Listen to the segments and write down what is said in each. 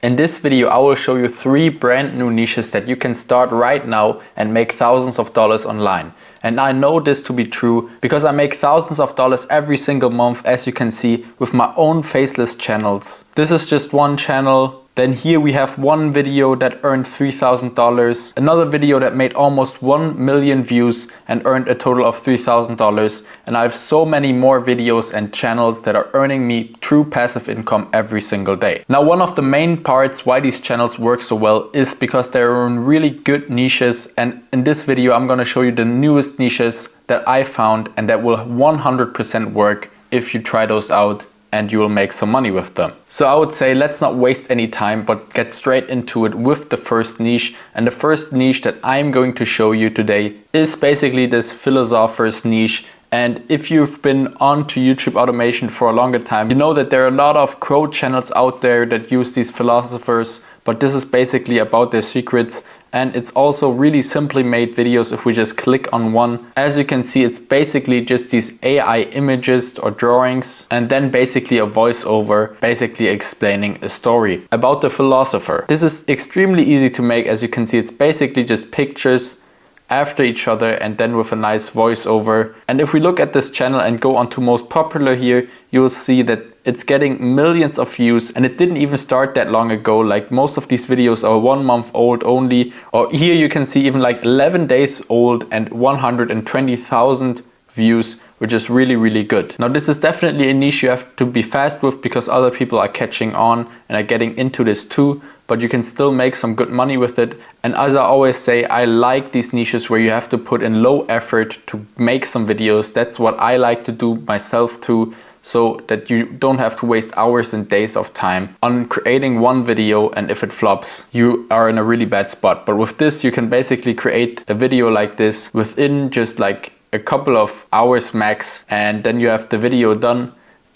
In this video I will show you 3 brand new niches that you can start right now and make thousands of dollars online. And I know this to be true because I make thousands of dollars every single month, as you can see, with my own Faceless channels. This is just one channel. Then here we have one video that earned $3,000, another video that made almost 1 million views and earned a total of $3,000, and I have so many more videos and channels that are earning me true passive income every single day. Now, one of the main parts why these channels work so well is because they're in really good niches, and in this video I'm going to show you the newest niches that I found and that will 100% work if you try those out, and you will make some money with them. So I would say let's not waste any time but get straight into it with the first niche. And the first niche that I'm going to show you today is basically this philosopher's niche. And if you've been onto YouTube automation for a longer time, you know that there are a lot of crow channels out there that use these philosophers, but this is basically about their secrets. And it's also really simply made videos if we just click on one. As you can see, it's basically just these AI images or drawings and then basically a voiceover basically explaining a story about the philosopher. This is extremely easy to make. As you can see, it's basically just pictures after each other and then with a nice voiceover. And if we look at this channel and go on to most popular here, you will see that it's getting millions of views, and it didn't even start that long ago. Like, most of these videos are 1 month old only, or here you can see even like 11 days old and 120,000 views, which is really good. Now, this is definitely a niche you have to be fast with because other people are catching on and are getting into this too, but you can still make some good money with it. And as I always say, I like these niches where you have to put in low effort to make some videos. That's what I like to do myself too, so that you don't have to waste hours and days of time on creating one video, and if it flops, you are in a really bad spot. But with this, you can basically create a video like this within just like a couple of hours max, and then you have the video done.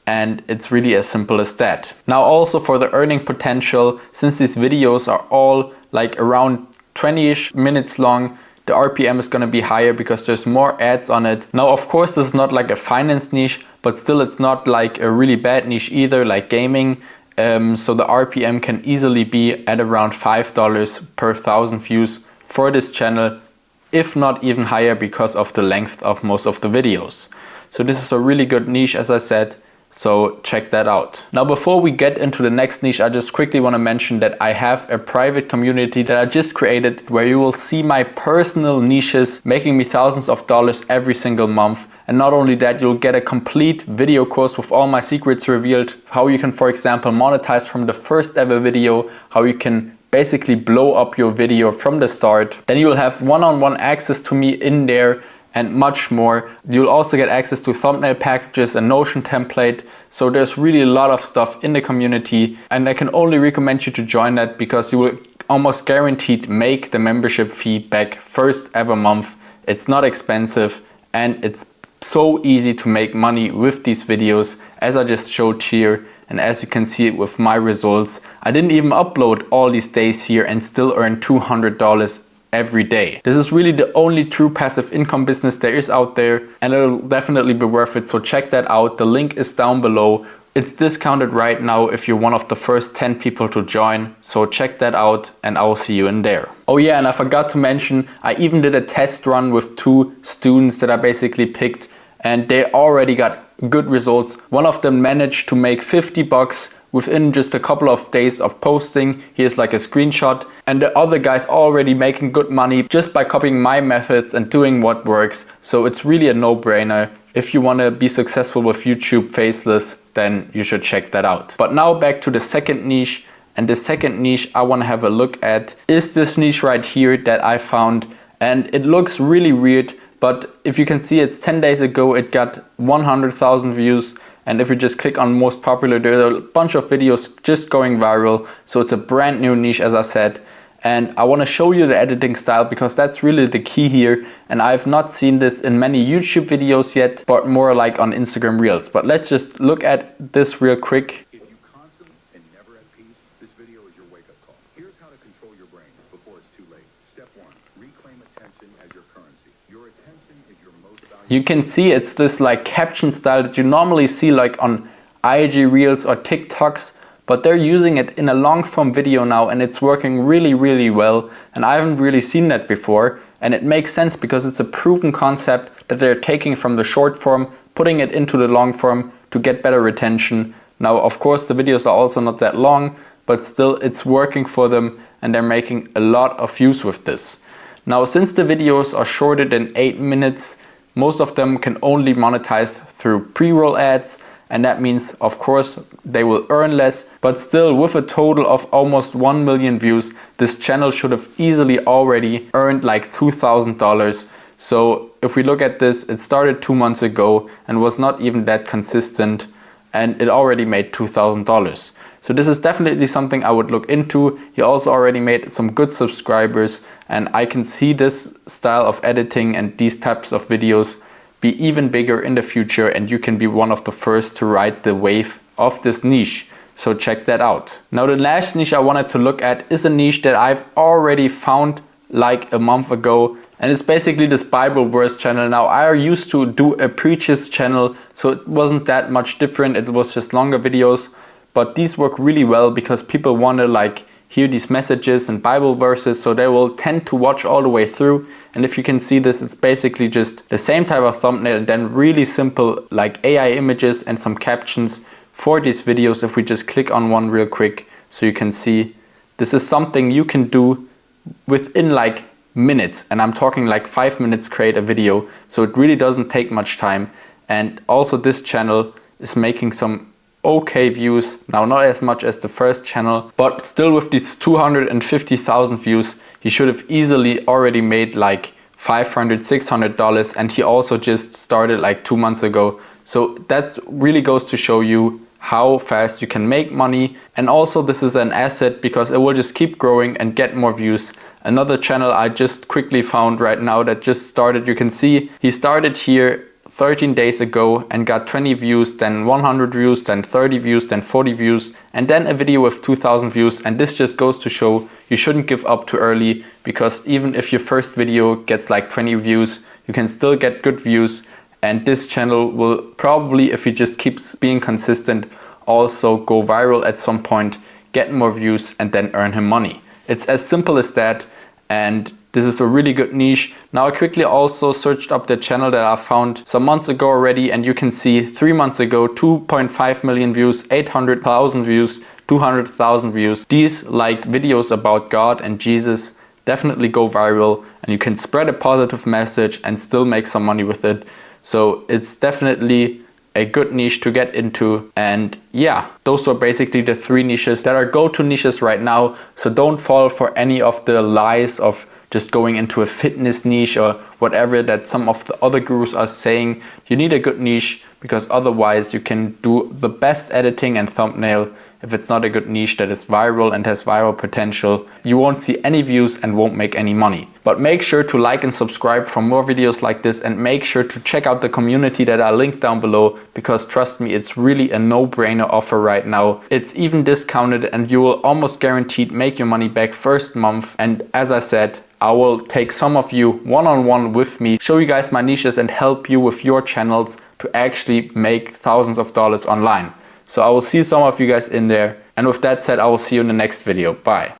And it's really as simple as that. Now, also for the earning potential, since these videos are all like around 20-ish minutes long, the RPM is going to be higher because there's more ads on it. Now, of course, this is not like a finance niche, but still it's not like a really bad niche either, like gaming. So the RPM can easily be at around $5 per 1,000 views for this channel, if not even higher because of the length of most of the videos. So this is a really good niche, as I said. So check that out. Now, before we get into the next niche, I just quickly want to mention that I have a private community that I just created where you will see my personal niches making me thousands of dollars every single month. And not only that, you'll get a complete video course with all my secrets revealed, how you can, for example, monetize from the first ever video, how you can basically blow up your video from the start. Then you will have one-on-one access to me in there, and much more. You'll also get access to thumbnail packages and Notion template. So there's really a lot of stuff in the community, and I can only recommend you to join that because you will almost guaranteed make the membership fee back first ever month. It's not expensive, and it's so easy to make money with these videos, as I just showed here. And as you can see with my results, I didn't even upload all these days here and still earn $200 every day. This is really the only true passive income business there is out there, and it'll definitely be worth it. So check that out. The link is down below. It's discounted right now if you're one of the first 10 people to join. So check that out, and I will see you in there. Oh yeah, and I forgot to mention, I even did a test run with 2 students that I basically picked, and they already got good results. One of them managed to make 50 bucks within just a couple of days of posting. Here's like a screenshot. And the other guy's already making good money just by copying my methods and doing what works. So it's really a no-brainer. If you want to be successful with YouTube Faceless, then you should check that out. But now back to the second niche. And the second niche I want to have a look at is this niche right here that I found. And it looks really weird, but if you can see, it's 10 days ago, it got 100,000 views. And if you just click on most popular, there are a bunch of videos just going viral. So it's a brand new niche, as I said. And I want to show you the editing style because that's really the key here. And I've not seen this in many YouTube videos yet, but more like on Instagram Reels. But let's just look at this real quick. If you constant and never at peace, this video is your wake-up call. Here's how to control your brain before it's too late. Step 1, reclaim attention as your currency. Your attention is your most valuable. You can see it's this like caption style that you normally see like on IG Reels or TikToks, but they're using it in a long form video now and it's working really well, and I haven't really seen that before, and it makes sense because it's a proven concept that they're taking from the short form, putting it into the long form to get better retention. Now of course the videos are also not that long, but still it's working for them and they're making a lot of views with this. Now since the videos are shorter than 8 minutes, most of them can only monetize through pre-roll ads, and that means of course they will earn less, but still with a total of almost 1 million views, this channel should have easily already earned like $2,000. So if we look at this, it started 2 months ago and was not even that consistent, and it already made $2,000. So this is definitely something I would look into. He also already made some good subscribers, and I can see this style of editing and these types of videos be even bigger in the future, and you can be one of the first to ride the wave of this niche. So check that out. Now the last niche I wanted to look at is a niche that I've already found like a month ago, and it's basically this Bible verse channel. Now I used to do a preaches channel, so it wasn't that much different, it was just longer videos, but these work really well because people want to like hear these messages and Bible verses, so they will tend to watch all the way through. And if you can see this, it's basically just the same type of thumbnail and then really simple like AI images and some captions for these videos. If we just click on one real quick so you can see, this is something you can do within like minutes, and I'm talking like 5 minutes create a video, so it really doesn't take much time. And also this channel is making some okay views now, not as much as the first channel, but still with these 250,000 views he should have easily already made like $500-600, and he also just started like 2 months ago. So that really goes to show you how fast you can make money, and also this is an asset because it will just keep growing and get more views. Another channel I just quickly found right now that just started, you can see he started here 13 days ago and got 20 views, then 100 views, then 30 views, then 40 views, and then a video with 2,000 views. And this just goes to show you shouldn't give up too early, because even if your first video gets like 20 views, you can still get good views. And this channel will probably, if he just keeps being consistent, also go viral at some point, get more views, and then earn him money. It's as simple as that, and this is a really good niche. Now I quickly also searched up the channel that I found some months ago already, and you can see 3 months ago 2.5 million views, 800,000 views, 200,000 views. These like videos about God and Jesus definitely go viral, and you can spread a positive message and still make some money with it. So it's definitely a good niche to get into. And yeah, those were basically the 3 niches that are go-to niches right now. So don't fall for any of the lies of just going into a fitness niche or whatever that some of the other gurus are saying. You need a good niche, because otherwise you can do the best editing and thumbnail. If it's not a good niche that is viral and has viral potential, you won't see any views and won't make any money. But make sure to like and subscribe for more videos like this, and make sure to check out the community that I linked down below, because trust me, it's really a no-brainer offer right now. It's even discounted, and you will almost guaranteed make your money back first month. And as I said, I will take some of you one-on-one with me, show you guys my niches and help you with your channels to actually make thousands of dollars online. So I will see some of you guys in there. And with that said, I will see you in the next video. Bye.